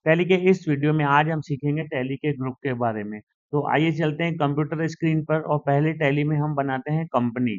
Tally के इस video में आज हम सीखेंगे टैली के ग्रुप के बारे में। तो आइए चलते हैं कंप्यूटर स्क्रीन पर और पहले टैली में हम बनाते हैं कंपनी।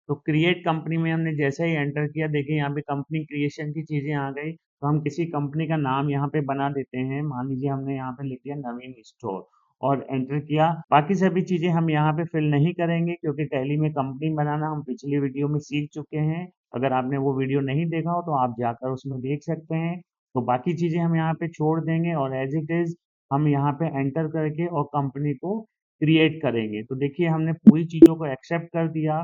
तो क्रिएट कंपनी में हमने जैसे ही एंटर किया, देखिए यहाँ पे कंपनी क्रिएशन की चीजें आ गई। तो हम किसी कंपनी का नाम यहाँ पे बना देते हैं। मान लीजिए हमने यहाँ पे लिख दिया नवीन स्टोर और एंटर किया। बाकी सभी चीजें हम यहाँ पे फिल नहीं करेंगे क्योंकि टैली में कंपनी बनाना हम पिछली वीडियो में सीख चुके हैं। अगर आपने वो वीडियो नहीं देखा हो तो आप जाकर उसमें देख सकते हैं। तो बाकी चीजें हम यहाँ पे छोड़ देंगे और एज इट इज हम यहाँ पे एंटर करके और कंपनी को क्रिएट करेंगे। तो देखिए हमने पूरी चीजों को एक्सेप्ट कर दिया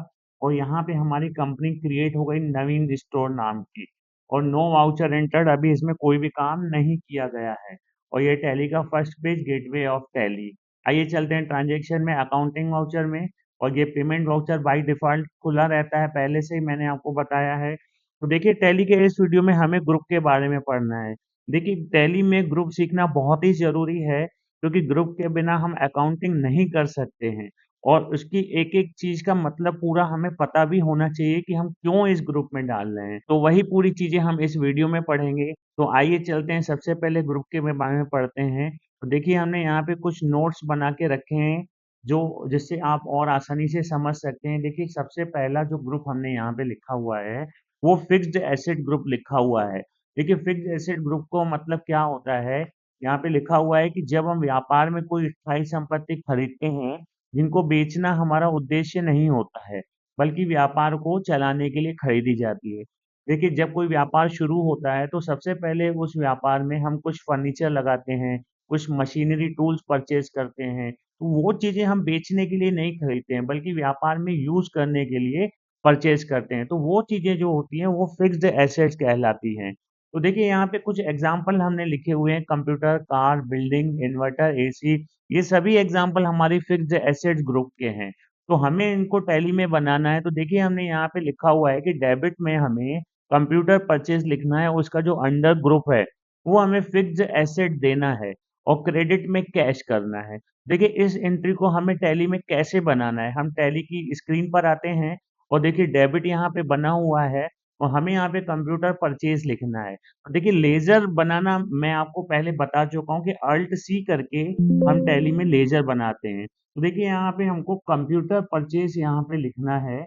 और यहाँ पे हमारी कंपनी क्रिएट हो गई नवीन स्टोर नाम की। और नो वाउचर एंटर्ड, अभी इसमें कोई भी काम नहीं किया गया है। और ये टैली का first page gateway of tally. आइए चलते हैं ट्रांजेक्शन में, अकाउंटिंग वाउचर में। और ये पेमेंट वाउचर बाय डिफॉल्ट खुला रहता है, पहले से ही मैंने आपको बताया है। तो देखिए टैली के इस वीडियो में हमें ग्रुप के बारे में पढ़ना है। देखिए टैली में ग्रुप सीखना बहुत ही जरूरी है क्योंकि ग्रुप के बिना हम अकाउंटिंग नहीं कर सकते हैं। और उसकी एक एक चीज का मतलब पूरा हमें पता भी होना चाहिए कि हम क्यों इस ग्रुप में डाल रहे हैं। तो वही पूरी चीजें हम इस वीडियो में पढ़ेंगे। तो आइए चलते हैं, सबसे पहले ग्रुप के बारे में पढ़ते हैं। तो देखिए हमने यहाँ पे कुछ नोट्स बना के रखे हैं जो जिससे आप और आसानी से समझ सकते हैं। देखिए सबसे पहला जो ग्रुप हमने यहाँ पे लिखा हुआ है वो फिक्स्ड एसेट ग्रुप लिखा हुआ है। देखिए फिक्स्ड एसेट ग्रुप को मतलब क्या होता है, यहाँ पे लिखा हुआ है कि जब हम व्यापार में कोई स्थायी संपत्ति खरीदते हैं जिनको बेचना हमारा उद्देश्य नहीं होता है बल्कि व्यापार को चलाने के लिए खरीदी जाती है। देखिए जब कोई व्यापार शुरू होता है तो सबसे पहले उस व्यापार में हम कुछ फर्नीचर लगाते हैं, कुछ मशीनरी टूल्स परचेज करते हैं। तो वो चीजें हम बेचने के लिए नहीं खरीदते हैं बल्कि व्यापार में यूज करने के लिए परचेज करते हैं। तो वो चीजें जो होती हैं वो फिक्स्ड एसेट्स कहलाती हैं। तो देखिए यहाँ पे कुछ एग्जांपल हमने लिखे हुए हैं, computer, car, building, inverter, AC. ये सभी एग्जांपल हमारी फिक्स्ड एसेट्स ग्रुप के हैं। तो हमें इनको टैली में बनाना है। तो देखिए हमने यहाँ पे लिखा हुआ है कि डेबिट में हमें कंप्यूटर परचेज लिखना है, उसका जो अंडर ग्रुप है वो हमें फिक्स्ड एसेट देना है। और क्रेडिट में कैश करना है। देखिए इस एंट्री को हमें टैली में कैसे बनाना है, हम टैली की स्क्रीन पर आते हैं और देखिए डेबिट यहाँ पे बना हुआ है और हमें यहाँ पे कंप्यूटर परचेज लिखना है। तो देखिए लेजर बनाना मैं आपको पहले बता चुका हूँ कि अल्ट सी करके हम टैली में लेजर बनाते हैं। तो देखिए यहाँ पे हमको कंप्यूटर परचेज यहाँ पे लिखना है,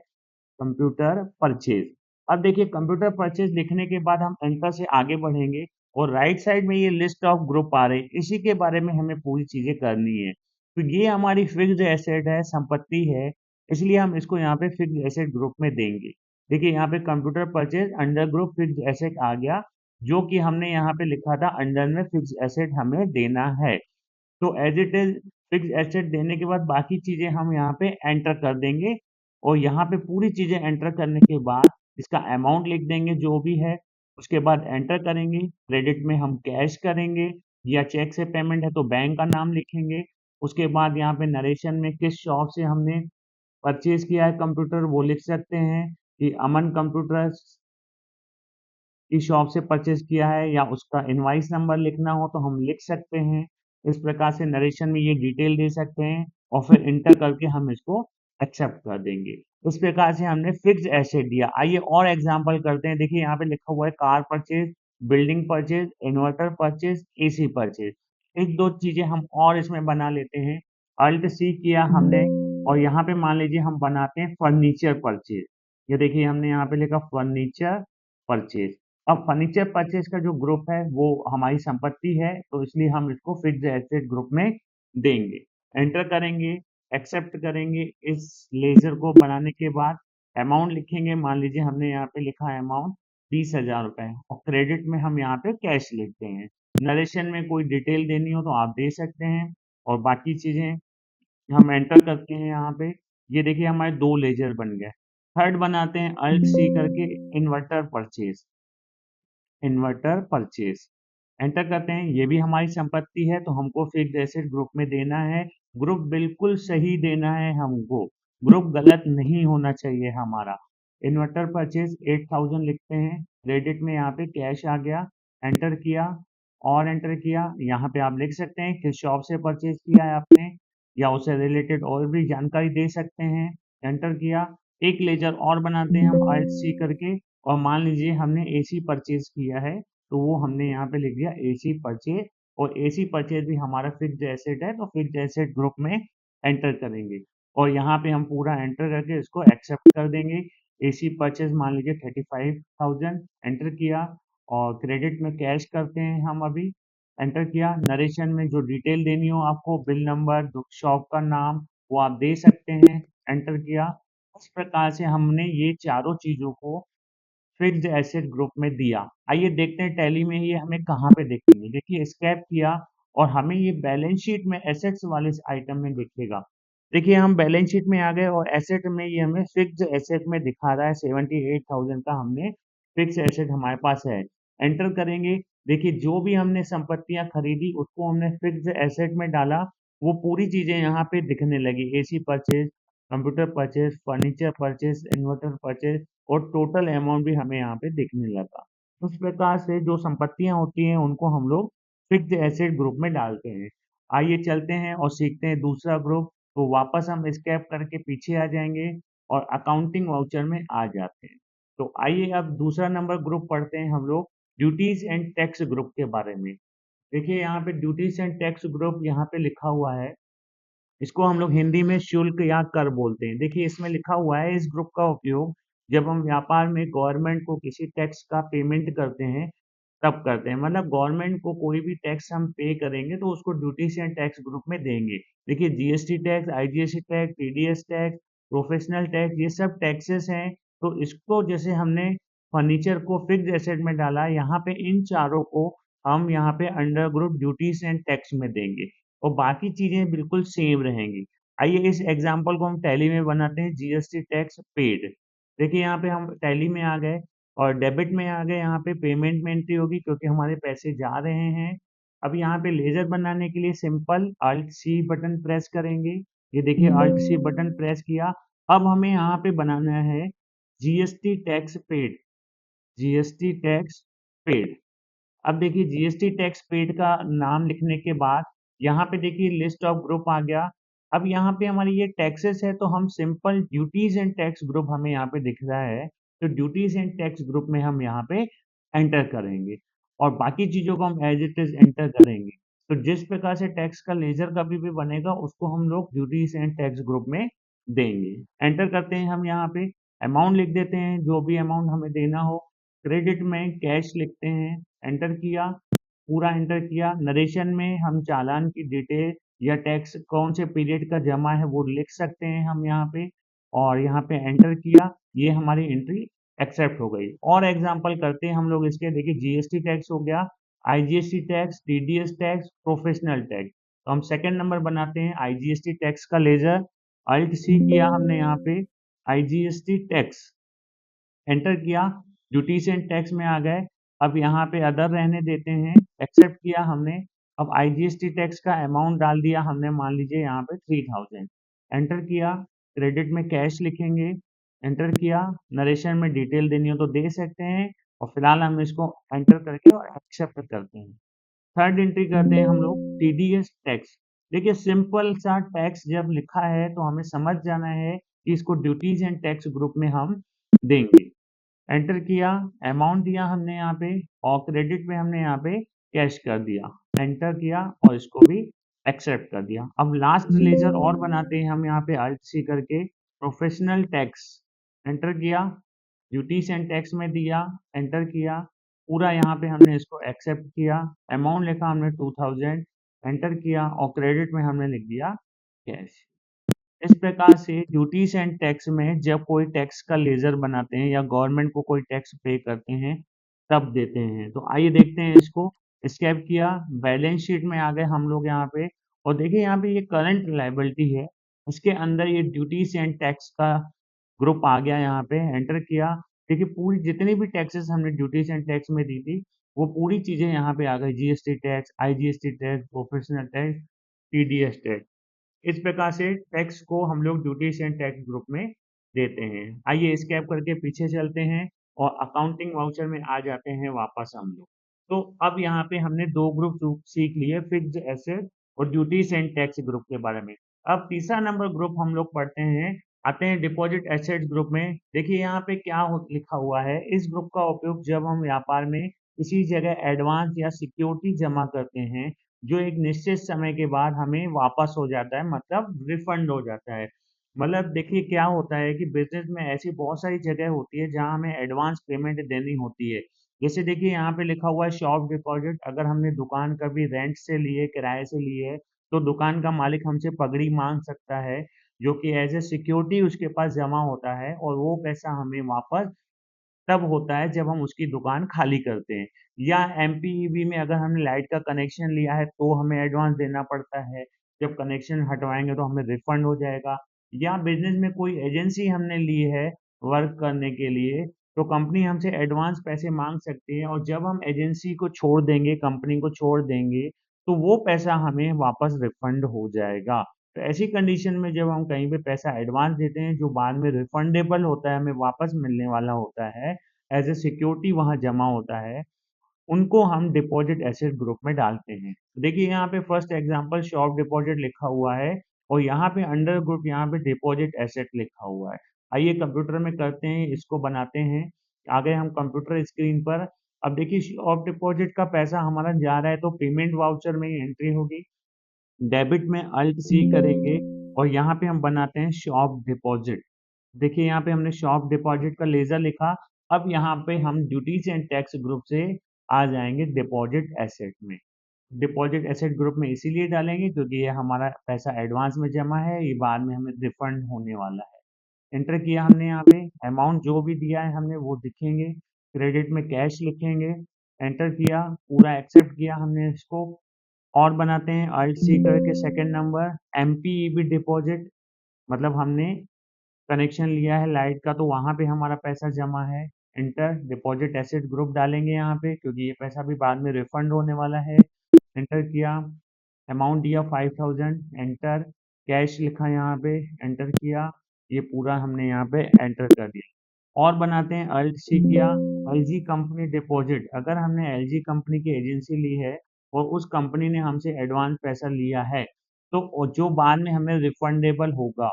कंप्यूटर परचेज। अब देखिए कंप्यूटर परचेज लिखने के बाद हम एंटर से आगे बढ़ेंगे और राइट साइड में ये लिस्ट ऑफ ग्रुप आ रहे हैं, इसी के बारे में हमें पूरी चीजें करनी है। तो ये हमारी फिक्स्ड एसेट है, संपत्ति है, इसलिए हम इसको यहाँ पे फिक्स्ड एसेट ग्रुप में देंगे। देखिए यहाँ पे computer purchase under group fixed asset आ गया, जो कि हमने यहाँ पे लिखा था अंडर में फिक्स्ड एसेट हमें देना है। तो as it is fixed asset देने के बाद बाकी चीजें हम यहाँ पे एंटर कर देंगे। और यहाँ पे पूरी चीजें एंटर करने के बाद इसका अमाउंट लिख देंगे जो भी है। उसके बाद एंटर करेंगे, क्रेडिट में हम कैश करेंगे या चेक से पेमेंट है तो बैंक का नाम लिखेंगे। उसके बाद यहाँ पे नरेशन में किस शॉप से हमने परचेज किया है कंप्यूटर वो लिख सकते हैं कि अमन कंप्यूटर की शॉप से परचेज किया है, या उसका इनवाइस नंबर लिखना हो तो हम लिख सकते हैं। इस प्रकार से नरेशन में ये डिटेल दे सकते हैं और फिर इंटर करके हम इसको एक्सेप्ट कर देंगे। इस प्रकार से हमने फिक्स्ड एसेट दिया। आइए और एग्जांपल करते हैं। देखिए यहाँ पे लिखा हुआ है car purchase, building purchase, inverter purchase, AC purchase. एक दो चीजें हम और इसमें बना लेते हैं। अल्ट सी किया हमने और यहाँ पे मान लीजिए हम बनाते हैं फर्नीचर परचेज। ये देखिए हमने यहाँ पे लिखा फर्नीचर परचेज। अब फर्नीचर परचेज का जो ग्रुप है वो हमारी संपत्ति है, तो इसलिए हम इसको फिक्स्ड एसेट ग्रुप में देंगे। एंटर करेंगे, एक्सेप्ट करेंगे। इस लेजर को बनाने के बाद अमाउंट लिखेंगे। मान लीजिए हमने यहाँ पे लिखा है अमाउंट 20,000 रुपए और क्रेडिट में हम यहाँ पे कैश लिखते हैं। नरेशन में कोई डिटेल देनी हो तो आप दे सकते हैं और बाकी चीजें हम एंटर करते हैं यहाँ पे। ये देखिए हमारे दो लेजर बन गए। थर्ड बनाते हैं अल्ट सी करके, inverter purchase. Inverter purchase enter करते हैं। ये भी हमारी संपत्ति है तो हमको फिक्स्ड एसेट ग्रुप में देना है। ग्रुप बिल्कुल सही देना है हमको, ग्रुप गलत नहीं होना चाहिए हमारा। इन्वर्टर परचेज 8,000 लिखते हैं। क्रेडिट में यहाँ पे कैश आ गया, एंटर किया और एंटर किया। यहाँ पे आप लिख सकते हैं किस शॉप से परचेज किया है आपने या उससे रिलेटेड और भी जानकारी दे सकते हैं। एंटर किया। एक लेजर और बनाते हैं हम अल्ट सी करके और मान लीजिए हमने एसी परचेज किया है तो वो हमने यहाँ पे लिख दिया एसी परचेज और एसी परचेज भी हमारा फिक्स्ड एसेट है, तो फिक्स्ड एसेट ग्रुप में एंटर करेंगे और यहाँ पे हम पूरा एंटर करके इसको एक्सेप्ट कर देंगे। एसी परचेज मान लीजिए 35,000 एंटर किया और क्रेडिट में कैश करते हैं हम अभी एंटर किया। नरेशन में जो डिटेल देनी हो आपको, बिल नंबर, शॉप का नाम, वो आप दे सकते हैं, एंटर किया। इस प्रकार से हमने ये चारों चीज़ों को फिक्स्ड एसेट ग्रुप में दिया। आइए देखते हैं टैली में ये हमें कहाँ पे दिखेंगे। देखिए स्क्रैप किया और हमें ये बैलेंस शीट में एसेट्स वाले आइटम में दिखेगा। देखिए हम बैलेंस शीट में आ गए और एसेट में ये हमें फिक्स्ड एसेट में दिखा रहा है 78,000 का हमने फिक्स्ड एसेट हमारे पास है। एंटर करेंगे। देखिए जो भी हमने संपत्तियां खरीदी उसको हमने फिक्स्ड एसेट में डाला, वो पूरी चीजें यहाँ पे दिखने लगी। AC purchase, computer purchase, furniture purchase, inverter purchase और टोटल अमाउंट भी हमें यहाँ पे दिखने लगा। उस प्रकार से जो संपत्तियां होती हैं उनको हम लोग फिक्स्ड एसेट ग्रुप में डालते हैं। आइए चलते हैं और सीखते हैं दूसरा ग्रुप। तो वापस हम स्क्रैप करके पीछे आ जाएंगे और अकाउंटिंग वाउचर में आ जाते हैं। तो आइए अब दूसरा नंबर ग्रुप पढ़ते हैं हम लोग, ड्यूटीज एंड टैक्स ग्रुप के बारे में। देखिए यहाँ पे ड्यूटीज एंड टैक्स ग्रुप यहाँ पे लिखा हुआ है, इसको हम लोग हिंदी में शुल्क या कर बोलते हैं। देखिए इसमें लिखा हुआ है, इस ग्रुप का उपयोग जब हम व्यापार में गवर्नमेंट को किसी टैक्स का पेमेंट करते हैं तब करते हैं। मतलब गवर्नमेंट को कोई भी टैक्स हम पे करेंगे तो उसको ड्यूटीज एंड टैक्स ग्रुप में देंगे। देखिए GST tax, IGST tax, TDS tax, professional tax, ये सब टैक्सेस हैं। तो इसको जैसे हमने फर्नीचर को फिक्स्ड एसेट में डाला, यहाँ पे इन चारों को हम यहाँ पे under group duties and tax में देंगे और बाकी चीजें बिल्कुल सेम रहेंगी। आइए इस एग्जांपल को हम टैली में बनाते हैं, जीएसटी टैक्स पेड। देखिए यहाँ पे हम टैली में आ गए और डेबिट में आ गए, यहाँ पे पेमेंट में एंट्री होगी क्योंकि हमारे पैसे जा रहे हैं। अब यहाँ पे लेजर बनाने के लिए simple alt C button press करेंगे। ये देखिए अल्ट सी बटन प्रेस किया। अब हमें यहाँ पे बनाना है GST tax paid, GST tax paid. अब देखिए जीएसटी टैक्स पेड का नाम लिखने के बाद यहाँ पे देखिए लिस्ट ऑफ ग्रुप आ गया। अब यहाँ पे हमारी ये टैक्सेस है तो हम simple duties and tax group हमें यहाँ पे दिख रहा है, तो ड्यूटीज एंड टैक्स ग्रुप में हम यहाँ पे एंटर करेंगे और बाकी चीजों को हम एज इट इज एंटर करेंगे। तो जिस प्रकार से टैक्स का लेजर कभी भी बनेगा उसको हम लोग ड्यूटीज एंड टैक्स ग्रुप में देंगे। एंटर करते हैं हम यहाँ पे, अमाउंट लिख देते हैं जो भी अमाउंट हमें देना हो। क्रेडिट में कैश लिखते हैं, एंटर किया, पूरा एंटर किया। नरेशन में हम चालान की डिटेल या टैक्स कौन से पीरियड का जमा है वो लिख सकते हैं हम यहाँ पे और यहाँ पे एंटर किया। ये हमारी एंट्री एक्सेप्ट हो गई। और एग्जांपल करते हैं हम लोग इसके। देखिए जीएसटी टैक्स हो गया, IGST tax, TDS tax, professional tax. तो हम सेकंड नंबर बनाते हैं आईजीएसटी टैक्स का लेजर, अल्ट सी किया हमने यहाँ पे, आईजीएसटी टैक्स एंटर किया, ड्यूटीज एंड टैक्स में आ गए। अब यहाँ पे अदर रहने देते हैं, एक्सेप्ट किया हमने। अब आईजीएसटी टैक्स का अमाउंट डाल दिया हमने, मान लीजिए यहाँ पे 3000, एंटर किया। क्रेडिट में कैश लिखेंगे, एंटर किया। नरेशन में डिटेल देनी हो तो दे सकते हैं और फिलहाल हम इसको एंटर करके और एक्सेप्ट करते हैं। थर्ड एंट्री करते हैं हम लोग टीडीएस टैक्स। देखिए सिंपल सा टैक्स जब लिखा है तो हमें समझ जाना है कि इसको ड्यूटीज एंड टैक्स ग्रुप में हम देंगे। एंटर किया, अमाउंट दिया हमने यहाँ पे और क्रेडिट में हमने यहाँ पे कैश कर दिया, एंटर किया और इसको भी एक्सेप्ट कर दिया। अब लास्ट लेजर और बनाते हैं हम यहाँ पे अल्ट सी करके, प्रोफेशनल टैक्स, एंटर किया, ड्यूटीज एंड टैक्स में दिया, एंटर किया, पूरा यहाँ पे हमने इसको एक्सेप्ट किया। अमाउंट लिखा हमने 2000, एंटर किया और क्रेडिट में हमने लिख दिया कैश। इस प्रकार से ड्यूटीज एंड टैक्स में जब कोई टैक्स का लेजर बनाते हैं या गवर्नमेंट को कोई टैक्स पे करते हैं तब देते हैं। तो आइए देखते हैं इसको। स्क्रैप किया, बैलेंस शीट में आ गए हम लोग यहाँ पे और देखिए यहाँ पे ये करंट लायबिलिटी है, उसके अंदर ये ड्यूटीज एंड टैक्स का ग्रुप आ गया। यहाँ पे एंटर किया। देखिए पूरी जितनी भी टैक्सेस हमने ड्यूटीज एंड टैक्स में दी थी वो पूरी चीजें यहाँ पे आ गई, GST tax, IGST tax, professional tax, TDS tax. इस प्रकार से टैक्स को हम लोग ड्यूटीज एंड टैक्स ग्रुप में देते हैं। आइए स्क्रैप करके पीछे चलते हैं और अकाउंटिंग वाउचर में आ जाते हैं वापस हम लोग। तो अब यहाँ पे हमने दो ग्रुप सीख लिए, फिक्स्ड एसेट और ड्यूटीज एंड टैक्स ग्रुप के बारे में। अब तीसरा नंबर ग्रुप हम लोग पढ़ते हैं, आते हैं डिपॉजिट एसेट ग्रुप में। देखिए यहाँ पे क्या लिखा हुआ है, इस ग्रुप का उपयोग जब हम व्यापार में किसी जगह एडवांस या सिक्योरिटी जमा करते हैं जो एक निश्चित समय के बाद हमें वापस हो जाता है, मतलब रिफंड हो जाता है। मतलब देखिए क्या होता है कि बिजनेस में ऐसी बहुत सारी जगह होती है जहाँ हमें एडवांस पेमेंट देनी होती है। जैसे देखिए यहाँ पे लिखा हुआ है शॉप डिपॉजिट। अगर हमने दुकान कभी रेंट से ली है, किराए से ली है, तो दुकान का मालिक हमसे पगड़ी मांग सकता है, जो कि एज ए सिक्योरिटी उसके पास जमा होता है, और वो पैसा हमें वापस तब होता है जब हम उसकी दुकान खाली करते हैं। या एमपीईबी में अगर हमने लाइट का कनेक्शन लिया है तो हमें एडवांस देना पड़ता है। जब कनेक्शन हटवाएंगे तो हमें रिफंड हो जाएगा। या बिजनेस में कोई एजेंसी हमने ली है वर्क करने के लिए, तो कंपनी हमसे एडवांस पैसे मांग सकती है, और जब हम एजेंसी को छोड़ देंगे, कंपनी को छोड़ देंगे, तो वो पैसा हमें वापस रिफंड हो जाएगा। तो ऐसी कंडीशन में जब हम कहीं पे पैसा एडवांस देते हैं जो बाद में रिफंडेबल होता है, हमें वापस मिलने वाला होता है, एज ए सिक्योरिटी वहाँ जमा होता है, उनको हम डिपॉजिट एसेट ग्रुप में डालते हैं। देखिए यहाँ पे फर्स्ट एग्जांपल शॉप डिपॉजिट लिखा हुआ है, और यहाँ पे अंडर ग्रुप यहाँ पे डिपॉजिट एसेट लिखा हुआ है। आइए कंप्यूटर में करते हैं, इसको बनाते हैं। आ गए हम कंप्यूटर स्क्रीन पर। अब देखिए शॉप डिपॉजिट का पैसा हमारा जा रहा है, तो पेमेंट वाउचर में ही एंट्री होगी। डेबिट में अल्ट सी करेंगे, और यहाँ पे हम बनाते हैं शॉप डिपॉजिट। देखिए यहाँ पे हमने शॉप डिपॉजिट का लेजर लिखा। अब यहाँ पे हम ड्यूटीज एंड टैक्स ग्रुप से आ जाएंगे डिपॉजिट एसेट में। डिपॉजिट एसेट ग्रुप में इसीलिए डालेंगे क्योंकि ये हमारा पैसा एडवांस में जमा है, ये बाद में हमें रिफंड होने वाला है। एंटर किया हमने यहाँ पे, अमाउंट जो भी दिया है हमने वो दिखेंगे। क्रेडिट में कैश लिखेंगे। एंटर किया, पूरा एक्सेप्ट किया हमने इसको। और बनाते हैं अल्ट सी करके सेकंड नंबर, एमपीईबी डिपॉजिट, मतलब हमने कनेक्शन लिया है लाइट का, तो वहां पे हमारा पैसा जमा है। इंटर डिपॉजिट एसेट ग्रुप डालेंगे यहाँ पे क्योंकि ये पैसा भी बाद में रिफंड होने वाला है। एंटर किया, अमाउंट दिया 5000, एंटर। कैश लिखा यहाँ पे, एंटर किया। ये पूरा हमने यहाँ पे एंटर कर दिया। और बनाते हैं अल्ट सी किया, एलजी कंपनी डिपॉजिट। अगर हमने एलजी कंपनी की एजेंसी ली है और उस कंपनी ने हमसे एडवांस पैसा लिया है, तो जो बाद में हमें रिफंडेबल होगा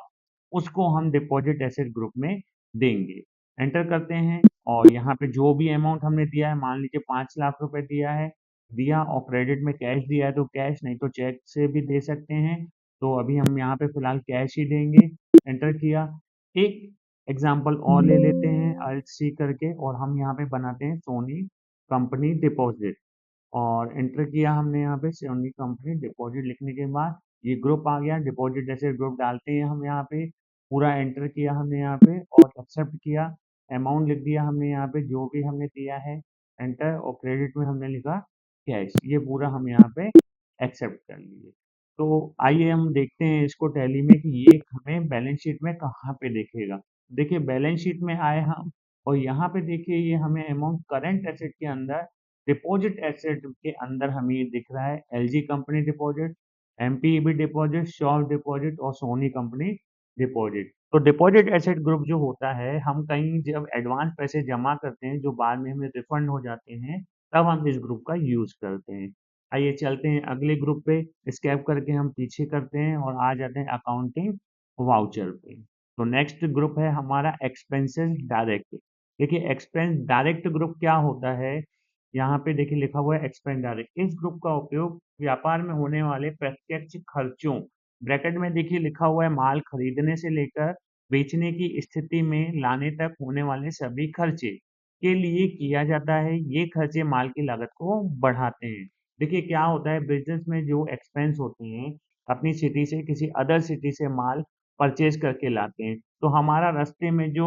उसको हम डिपॉजिट एसेट ग्रुप में देंगे। एंटर करते हैं, और यहाँ पे जो भी अमाउंट हमने दिया है, मान लीजिए 5 लाख रुपए दिया है, दिया, और क्रेडिट में कैश दिया है तो कैश, नहीं तो चेक से भी दे सकते हैं। तो अभी हम यहाँ पे फिलहाल कैश ही देंगे। एंटर किया। एक एग्जाम्पल और ले लेते हैं अल्ट सी करके, और हम यहाँ पे बनाते हैं सोनी कंपनी डिपॉजिट। और एंटर किया हमने यहाँ पे सोनी कंपनी डिपॉजिट लिखने के बाद ये ग्रुप आ गया, डिपॉजिट जैसे ग्रुप डालते हैं हम यहाँ पे। पूरा एंटर किया हमने यहाँ पे और एक्सेप्ट किया। अमाउंट लिख दिया हमने यहाँ पे जो भी हमने दिया है, एंटर, और क्रेडिट में हमने लिखा कैश। ये पूरा हम यहाँ पे एक्सेप्ट कर लिए। तो आइए हम देखते हैं इसको टैली में कि ये हमें बैलेंस शीट में कहाँ पे दिखेगा। देखिए बैलेंस शीट में आए हम, और यहाँ पे देखिए ये हमें अमाउंट करंट एसेट के अंदर, डिपॉजिट एसेट के अंदर हमें ये दिख रहा है, LG company deposit, MPEB deposit, shop deposit, और सोनी कंपनी डिपॉजिट। तो डिपॉजिट एसेट ग्रुप जो होता है, हम कहीं जब एडवांस पैसे जमा करते हैं जो बाद में हमें रिफंड हो जाते हैं, तब हम इस ग्रुप का यूज करते हैं। आइए चलते हैं अगले ग्रुप पे, स्कैप करके हम पीछे करते हैं और आ जाते हैं अकाउंटिंग वाउचर पे। तो नेक्स्ट ग्रुप है हमारा एक्सपेंसेस डायरेक्ट। देखिए एक्सपेंस डायरेक्ट ग्रुप क्या होता है, यहाँ पे देखिए लिखा हुआ है एक्सपेंस डायरेक्ट। इस ग्रुप का उपयोग व्यापार में होने वाले प्रत्यक्ष खर्चों, ब्रैकेट में देखिए लिखा हुआ है माल खरीदने से लेकर बेचने की स्थिति में लाने तक होने वाले सभी खर्चे के लिए किया जाता है। ये खर्चे माल की लागत को बढ़ाते हैं। देखिए क्या होता है बिजनेस में, जो एक्सपेंस होते हैं, अपनी सिटी से किसी अदर सिटी से माल परचेज करके लाते हैं, तो हमारा रास्ते में जो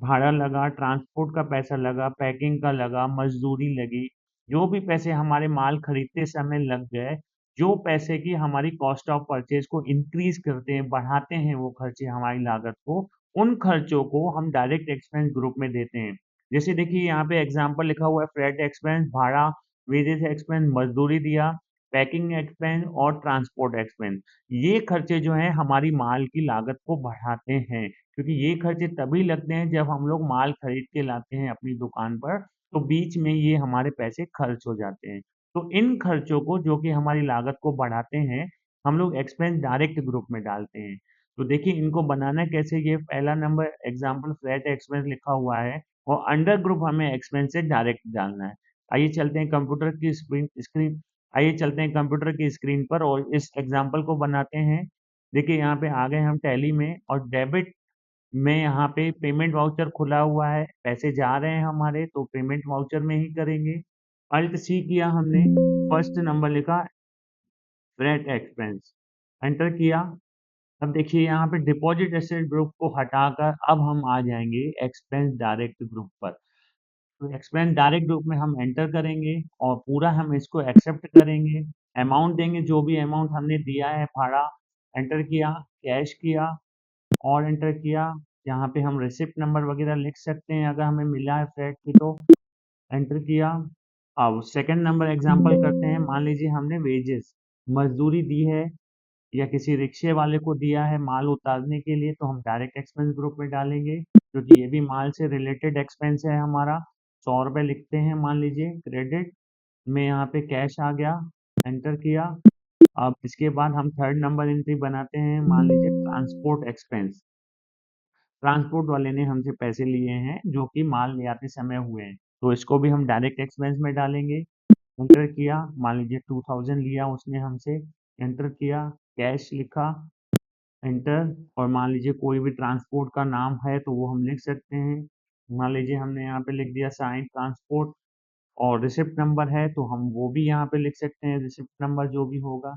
भाड़ा लगा, ट्रांसपोर्ट का पैसा लगा, पैकिंग का लगा, मजदूरी लगी, जो भी पैसे हमारे माल खरीदते समय लग गए, जो पैसे की हमारी कॉस्ट ऑफ परचेज को इंक्रीज करते हैं, बढ़ाते हैं वो खर्चे हमारी लागत को, उन खर्चों को हम डायरेक्ट एक्सपेंस ग्रुप में देते हैं। जैसे देखिए यहाँ पे एग्जांपल लिखा हुआ है, फ्रेट एक्सपेंस, भाड़ा, वेजेस एक्सपेंस, मजदूरी दिया, पैकिंग एक्सपेंस और ट्रांसपोर्ट एक्सपेंस। ये खर्चे जो हैं हमारी माल की लागत को बढ़ाते हैं, क्योंकि ये खर्चे तभी लगते हैं जब हम लोग माल खरीद के लाते हैं अपनी दुकान पर, तो बीच में ये हमारे पैसे खर्च हो जाते हैं। तो इन खर्चों को जो कि हमारी लागत को बढ़ाते हैं, हम लोग एक्सपेंस डायरेक्ट ग्रुप में डालते हैं। तो देखिए इनको बनाना कैसे, ये पहला नंबर एग्जांपल फ्लैट एक्सपेंस लिखा हुआ है, और अंडर ग्रुप हमें एक्सपेंस से डायरेक्ट डालना है। आइए चलते हैं कंप्यूटर की स्क्रीन स्क्रीन आइए चलते हैं कंप्यूटर की स्क्रीन पर और इस एग्जाम्पल को बनाते हैं। देखिए यहाँ पे आ गए हम टैली में और डेबिट में यहाँ पे पेमेंट वाउचर खुला हुआ है, पैसे जा रहे हैं हमारे तो पेमेंट वाउचर में ही करेंगे। अल्ट सी किया हमने, फर्स्ट नंबर लिखा फ्रेट एक्सपेंस, एंटर किया। अब देखिए यहाँ पे डिपॉजिट एसेट ग्रुप को हटाकर अब हम आ जाएंगे एक्सपेंस डायरेक्ट ग्रुप पर। तो एक्सपेंस डायरेक्ट ग्रुप में हम एंटर करेंगे और पूरा हम इसको एक्सेप्ट करेंगे। अमाउंट देंगे जो भी अमाउंट हमने दिया है भाड़ा, एंटर किया, कैश किया और एंटर किया। यहाँ पे हम रिसिप्ट नंबर वगैरह लिख सकते हैं अगर हमें मिला है फ्रेट की तो, एंटर किया। अब सेकंड नंबर एग्जांपल करते हैं। मान लीजिए हमने वेजेस मजदूरी दी है या किसी रिक्शे वाले को दिया है माल उतारने के लिए, तो हम डायरेक्ट एक्सपेंस ग्रुप में डालेंगे क्योंकि ये भी माल से रिलेटेड एक्सपेंस है हमारा। 100 रुपये लिखते हैं मान लीजिए, क्रेडिट में यहाँ पे कैश आ गया, एंटर किया। अब इसके बाद हम थर्ड नंबर एंट्री बनाते हैं। मान लीजिए ट्रांसपोर्ट एक्सपेंस, ट्रांसपोर्ट वाले ने हमसे पैसे लिए हैं जो कि माल ले आते समय हुए हैं, तो इसको भी हम डायरेक्ट एक्सपेंस में डालेंगे। एंटर किया, मान लीजिए 2000 लिया उसने हमसे, एंटर किया, कैश लिखा, एंटर। और मान लीजिए कोई भी ट्रांसपोर्ट का नाम है तो वो हम लिख सकते हैं। मान लीजिए हमने यहाँ पे लिख दिया साइन ट्रांसपोर्ट, और रिसिप्ट नंबर है तो हम वो भी यहाँ पे लिख सकते हैं, रिसिप्ट नंबर जो भी होगा,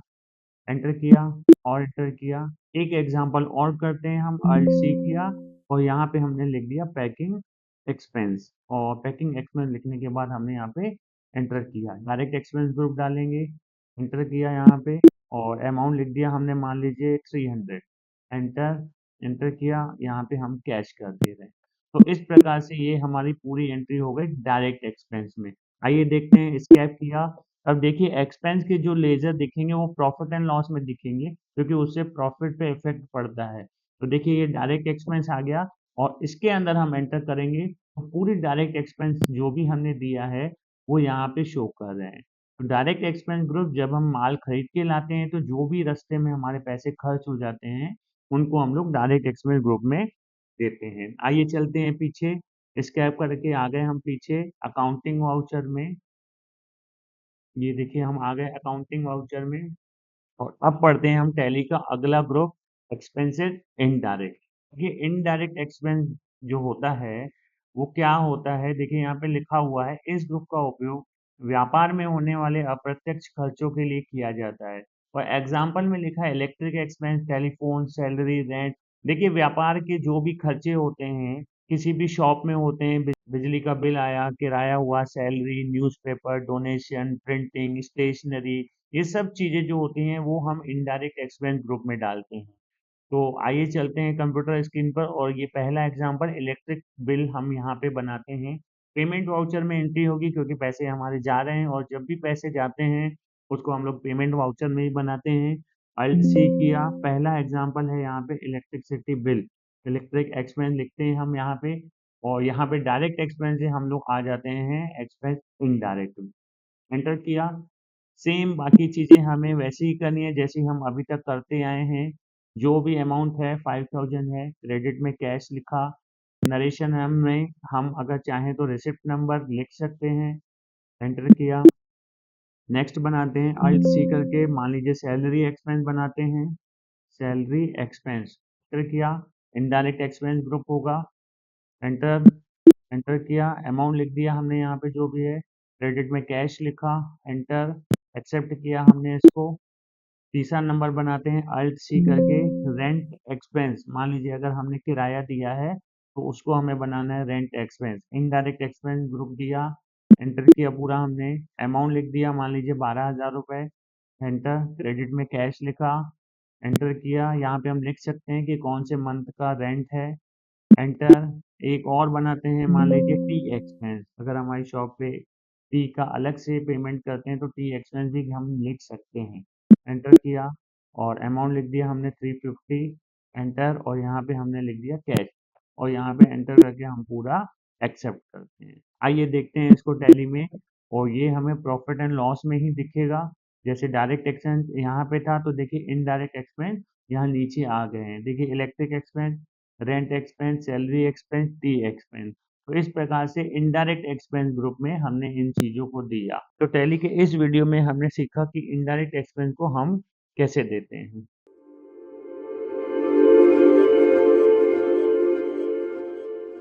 एंटर किया और एंटर किया। एक एग्जांपल और करते हैं हम, अल्ट सी किया और यहाँ पे हमने लिख दिया पैकिंग एक्सपेंस, और पैकिंग एक्सपेंस लिखने के बाद हमने यहाँ पे एंटर किया, डायरेक्ट एक्सपेंस ग्रुप डालेंगे, एंटर किया यहाँ पे और अमाउंट लिख दिया हमने मान लीजिए 300, एंटर, एंटर किया, यहाँ पे हम कैश कर दे रहे हैं। तो इस प्रकार से ये हमारी पूरी एंट्री हो गई डायरेक्ट एक्सपेंस में। आइए देखते हैं, स्कैप किया। अब देखिए एक्सपेंस के जो लेजर दिखेंगे वो प्रॉफिट एंड लॉस में दिखेंगे क्योंकि उससे प्रॉफिट पे इफेक्ट पड़ता है। तो देखिए ये डायरेक्ट एक्सपेंस आ गया और इसके अंदर हम एंटर करेंगे तो पूरी डायरेक्ट एक्सपेंस जो भी हमने दिया है वो यहाँ पे शो कर रहे हैं। तो डायरेक्ट एक्सपेंस ग्रुप जब हम माल खरीद के लाते हैं तो जो भी रास्ते में हमारे पैसे खर्च हो जाते हैं उनको हम लोग डायरेक्ट एक्सपेंस ग्रुप में देते हैं। आइए चलते हैं पीछे, स्कैप करके आ गए हम पीछे अकाउंटिंग वाउचर में। ये देखिए हम आ गए अकाउंटिंग वाउचर में और अब पढ़ते हैं हम टैली का अगला ग्रुप, एक्सपेंसेस इनडायरेक्ट। ये इनडायरेक्ट एक्सपेंस जो होता है वो क्या होता है, देखिए यहाँ पे लिखा हुआ है इस ग्रुप का उपयोग व्यापार में होने वाले अप्रत्यक्ष खर्चों के लिए किया जाता है। और एग्जाम्पल में लिखा है electric expense, telephone, salary, rent. देखिए व्यापार के जो भी खर्चे होते हैं किसी भी शॉप में होते हैं, बिजली का बिल आया, किराया हुआ, salary, newspaper, donation, printing, stationery, ये सब चीज़ें जो होती हैं वो हम इनडायरेक्ट एक्सपेंस ग्रुप में डालते हैं। तो आइए चलते हैं कंप्यूटर स्क्रीन पर और ये पहला एग्जांपल इलेक्ट्रिक बिल हम यहाँ पे बनाते हैं। पेमेंट वाउचर में एंट्री होगी क्योंकि पैसे हमारे जा रहे हैं और जब भी पैसे जाते हैं उसको हम लोग पेमेंट वाउचर में ही बनाते हैं। अल्ट सी किया, पहला एग्जांपल है यहाँ पे इलेक्ट्रिसिटी बिल, इलेक्ट्रिक एक्सपेंस लिखते हैं हम यहाँ पे और यहाँ पे डायरेक्ट एक्सपेंस से हम लोग आ जाते हैं एक्सपेंस इनडायरेक्ट, एंटर किया। सेम बाकी चीज़ें हमें वैसे ही करनी है जैसे हम अभी तक करते आए हैं। जो भी अमाउंट है 5000 है, क्रेडिट में कैश लिखा, नरेशन में हम अगर चाहें तो रिसिप्ट नंबर लिख सकते हैं, एंटर किया। नेक्स्ट बनाते हैं अल्ट सी करके, मान लीजिए सैलरी एक्सपेंस बनाते हैं, सैलरी एक्सपेंस, एंटर किया। इनडायरेक्ट एक्सपेंस ग्रुप होगा, एंटर, एंटर किया, अमाउंट लिख दिया हमने यहाँ पे जो भी है, क्रेडिट में कैश लिखा, एंटर, एक्सेप्ट किया हमने इसको। तीसरा नंबर बनाते हैं अल्ट सी करके, रेंट एक्सपेंस, मान लीजिए अगर हमने किराया दिया है तो उसको हमें बनाना है rent expense, indirect expense group दिया, एंटर किया पूरा हमने, अमाउंट लिख दिया मान लीजिए 12,000 रुपये, एंटर, क्रेडिट में कैश लिखा, एंटर किया। यहाँ पे हम लिख सकते हैं कि कौन से मंथ का रेंट है, एंटर। एक और बनाते हैं मान लीजिए टी एक्सपेंस, अगर हमारी शॉप पे टी का अलग से पेमेंट करते हैं तो टी एक्सपेंस भी हम लिख सकते हैं, एंटर किया और अमाउंट लिख दिया हमने 350, एंटर, और यहाँ पे हमने लिख दिया कैश और यहाँ पे एंटर करके हम पूरा एक्सेप्ट करते हैं। आइए देखते हैं इसको टैली में और ये हमें प्रॉफिट एंड लॉस में ही दिखेगा। जैसे डायरेक्ट एक्सपेंस यहाँ पे था तो देखिए इनडायरेक्ट एक्सपेंस यहाँ नीचे आ गए हैं, देखिए electric expense, rent expense, salary expense, T expense. तो इस प्रकार से इनडायरेक्ट एक्सपेंस ग्रुप में हमने इन चीजों को दिया। तो टैली के इस वीडियो में हमने सीखा कि इनडायरेक्ट एक्सपेंस को हम कैसे देते हैं।